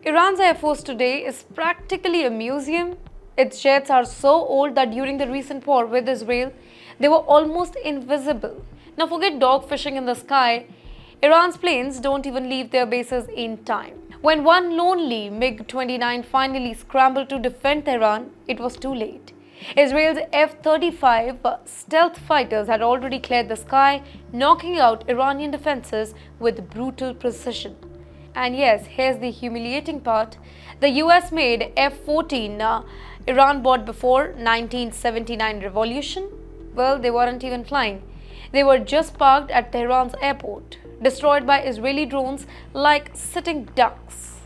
Iran's Air Force today is practically a museum. Its jets are so old that during the recent war with Israel, they were almost invisible. Now forget dogfishing in the sky. Iran's planes don't even leave their bases in time. When one lonely MiG-29 finally scrambled to defend Tehran, it was too late. Israel's F-35 stealth fighters had already cleared the sky, knocking out Iranian defenses with brutal precision. And yes, here's the humiliating part. The US made F-14 Iran bought before 1979 revolution. Well, they weren't even flying. They were just parked at Tehran's airport, destroyed by Israeli drones like sitting ducks.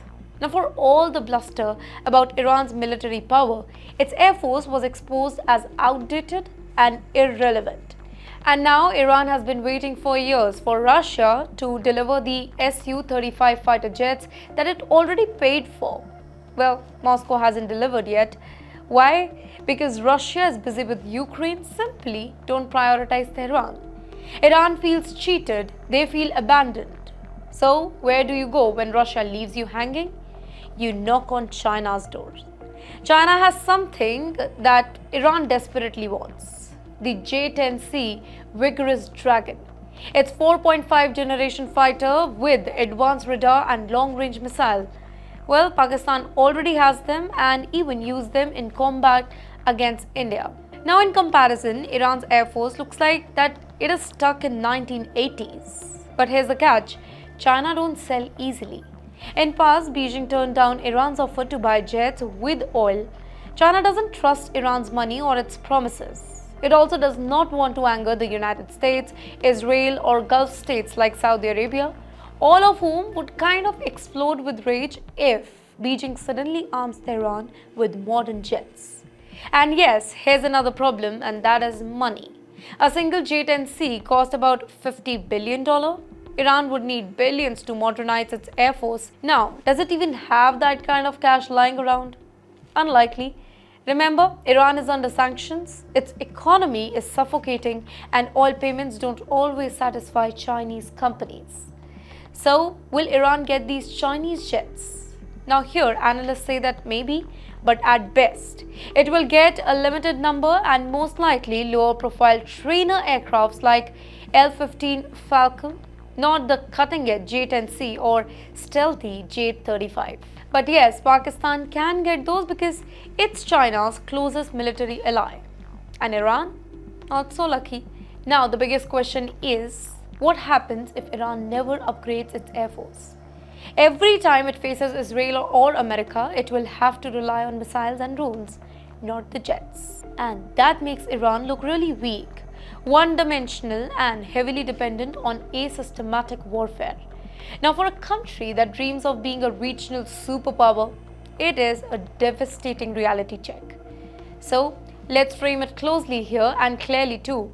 Now, for all the bluster about Iran's military power, its air force was exposed as outdated and irrelevant. And now Iran has been waiting for years for Russia to deliver the Su-35 fighter jets that it already paid for. Well, Moscow hasn't delivered yet. Why? Because Russia is busy with Ukraine. Simply don't prioritize Tehran. Iran feels cheated, they feel abandoned. So, where do you go when Russia leaves you hanging? You knock on China's doors. China has something that Iran desperately wants. The J-10C Vigorous Dragon. It's 4.5 generation fighter with advanced radar and long-range missile. Well, Pakistan already has them and even used them in combat against India. Now in comparison, Iran's Air Force looks like that it is stuck in 1980s. But here's the catch, China don't sell easily. In past, Beijing turned down Iran's offer to buy jets with oil. China doesn't trust Iran's money or its promises. It also does not want to anger the United States, Israel or Gulf states like Saudi Arabia, all of whom would kind of explode with rage if Beijing suddenly arms Tehran with modern jets. And yes, here's another problem, and that is money. A single J-10C cost about $50 billion. Iran would need billions to modernize its air force. Now, does it even have that kind of cash lying around? Unlikely. Remember, Iran is under sanctions, its economy is suffocating, and oil payments don't always satisfy Chinese companies. So, will Iran get these Chinese jets? Now here, analysts say that maybe, but at best, it will get a limited number and most likely lower profile trainer aircrafts like L-15 Falcon, not the cutting-edge J-10C or stealthy J-35. But yes, Pakistan can get those because it's China's closest military ally. And Iran? Not so lucky. Now the biggest question is, what happens if Iran never upgrades its air force? Every time it faces Israel or America, it will have to rely on missiles and drones, not the jets. And that makes Iran look really weak, one-dimensional and heavily dependent on asystematic warfare. Now, for a country that dreams of being a regional superpower, it is a devastating reality check. So, let's frame it closely here and clearly too.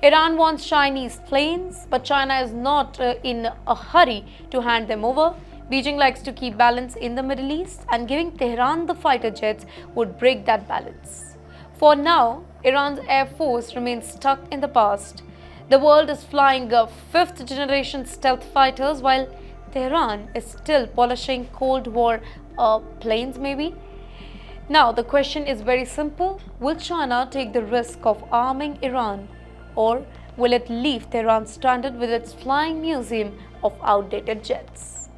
Iran wants Chinese planes, but China is not in a hurry to hand them over. Beijing likes to keep balance in the Middle East, and giving Tehran the fighter jets would break that balance. For now, Iran's air force remains stuck in the past. The world is flying fifth generation stealth fighters while Tehran is still polishing Cold War planes maybe. Now the question is very simple. Will China take the risk of arming Iran, or will it leave Tehran stranded with its flying museum of outdated jets?